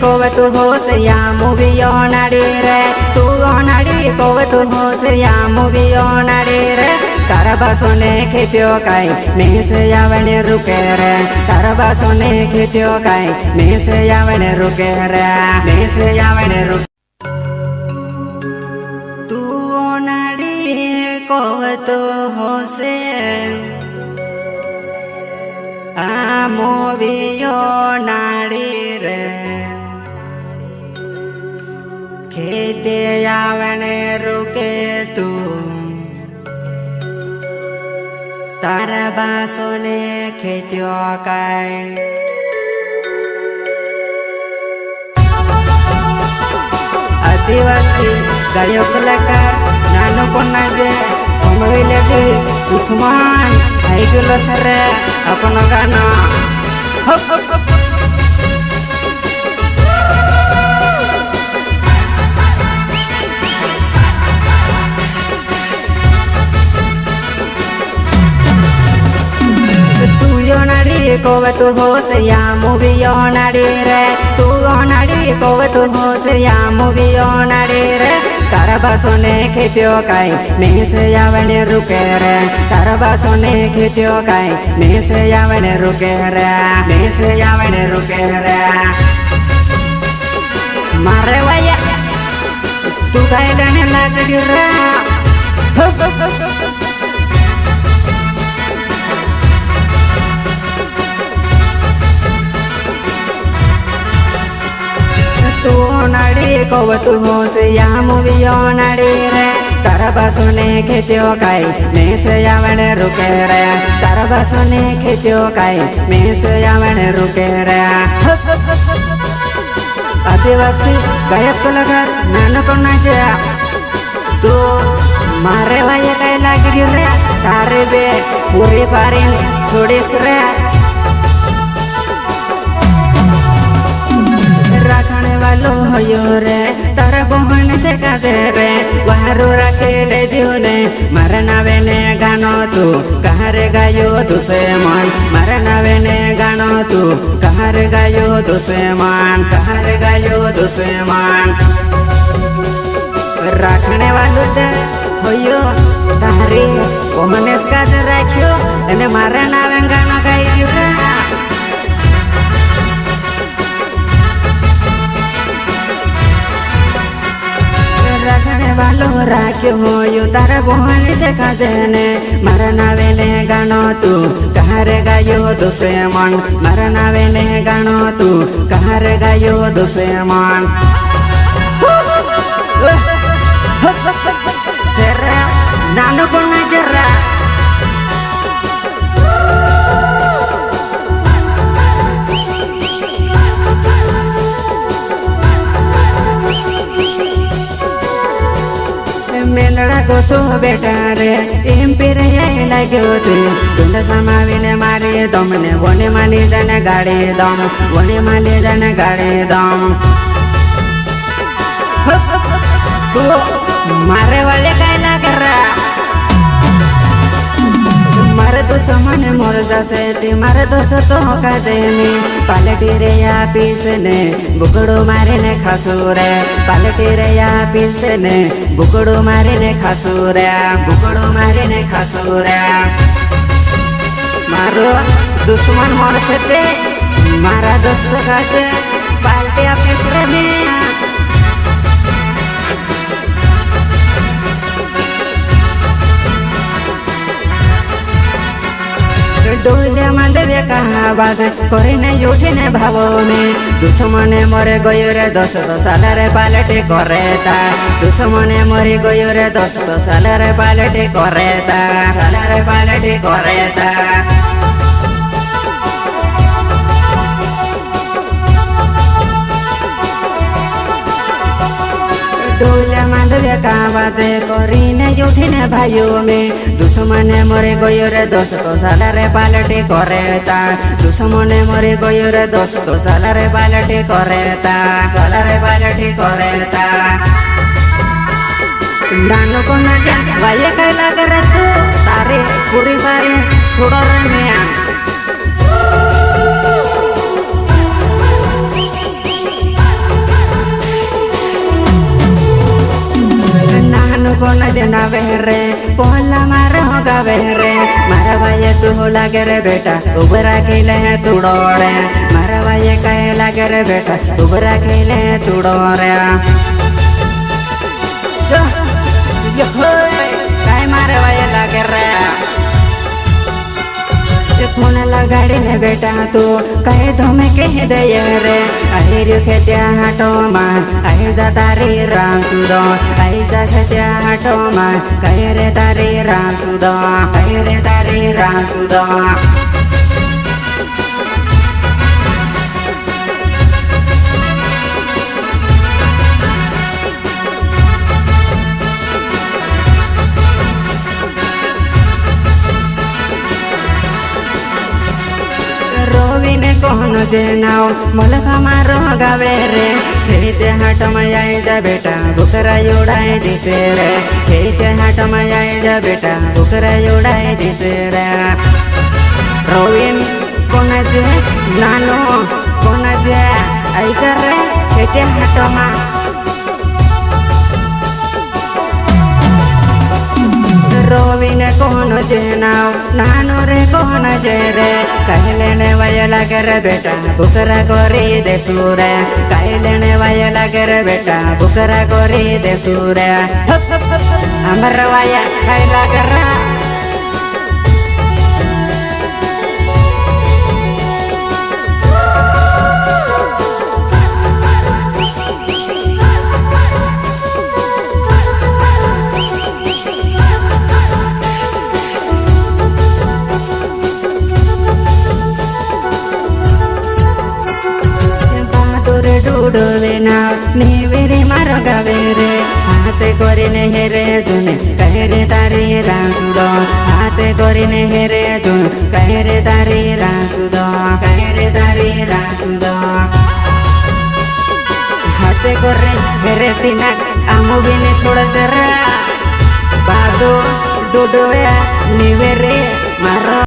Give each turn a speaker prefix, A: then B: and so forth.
A: CoV तू होस या मूवी ओनाडी रे तू ओनाडी कोव तू होस या मूवी ओनाडी रे तारबा सोने खेत्यो काई मेस यावने रुके रे तारबा सोने खेत्यो काई मेस यावने रुके रे मेस यावने रुके तू ओनाडी कोव तू होसे आ मूवी ओनाडी रे खेते यावने रुके तू तारबा सोने खेत्यो काई आदिवासी गायो कलाकार नानो कोनाजे समविलेटी उस्मान आइगलो सरे अपनो गाना कोव तू होस या मूवी ओनाडी रे तू ओनाडी कोव तू होस या मूवी ओनाडी रे तारबा सोने खेत्यो काई मेस यावने रुके रे तारबा सोने खेत्यो काई मेस यावने रुके रे मेस यावने रुके रे मारे वाया तू काय गाने लागली रे तू ओनाडी कोव तू होस या मूवी ओनाडी रे तारबा सोने खेत्यो काई मेस यावने रुके रे तारबा सोने खेत्यो काई मेस यावने रुके रे आदिवासी गायक कलाकार नानो कोनाजे तू मारे वाया काय लागली रे तारे बे पुरी पारीन सोडीस रे राखने वालो होयो रे तारा बहन से कादे रे वारू राखेले दियोने मरनावे ने गानो तू कहारे गायो तुसे मन मरनावे ने गानो तू कहारे गायो तुसे मन कहारे गायो तुसे मन राखने वालो दे होयो तारी बहन से कादे राख्यो एने मरनावे गानो गायो रे रखने वालो राख्यो होयो तारा बहन से कादेने मरनावे ने गानो तू कहारे गायो दुसे मन मरनावे ने गानो तू कहारे गायो दुसे मन सेरा नानो कोना जरा मेंदड़ा को तो बेटा रे एम्पिरे लाग्यो तू गुंड समाविने मारे दमने वने माली जने गाड़ी दम वने माली जने गाड़ी दम तू मारे वाले काय लागे रे मारे तो समने मोर जसे ती मारे दोस्त तो का देनी पालटी रे या पीसने बुकड़ो मारे ने खासुरे पालटी रे या पीसने बुकड़ो मारे ने खासुरे बुकड़ो मारे ने खासुरे मारो दुश्मन मोर से मारा दोस्त का पालटी अपने रे डोले मांडवे कहा बात करे ने उठे ने भावो में दुश्मने मरे गयो रे 10 साल रे पालटे करेता दुश्मने मरे गयो रे 10 साल रे पालटे करेता साल रे पालटे करेता डोले मांडवे कहा बात करे ने उठे ने भाइयों में दुश्मने मरे गयो रे 10 साल रे पालटे करेता दुश्मने मरे गयो रे 10 साल रे पालटे करेता साल रे पालटे करेता नानो को ना जा वाये काय लागे रे तू तारे पूरी बारी छोड़ो रे मियां हो लागे रे बेटा उबरा खेले तुड़ोरे मारवा ये कहे लागे रे बेटा उबरा खेले तुड़ोरे काय मारवा ये लागे रे फोन लगाड़ी ने बेटा तू कहे धोमे कह दे रे अहिरु खेत्या हाटो मा आई जा तारी राम सुदो आई जा खेत्या हाटो मा कहे रे तारी राम सुदो कहे रे तारी राम सुदो रोविने कोन जेनाओ मोलका मारो गावे रे खेते हाट में आई जा बेटा बुकरा उड़ाए दिसे रे खेते हाट में आई जा बेटा बुकरा उड़ाए दिसे रे रोविन कोन जे नानो कोन जे आई जा रे खेते हाट में रोविने कोन जेनाओ नानो रे कोन जे रे कहलेने वय लगे रे बेटा बुकरा गोरी दे सूरे कहलेने वय लगे रे बेटा बुकरा गोरी दे सूरे हमर वय कह लगे रे डूडवे ना नीवेरे मारो गावेरे हाथे कोरिने हेरे जुने कहरे तारी रासुदो हाथे कोरिने हेरे जुन कहरे तारी रासुदो कहरे तारी रासुदो हाथे कोरे हेरे तिना आमु बिने छोड़ दे रे बादो डूडवे नीवेरे मारो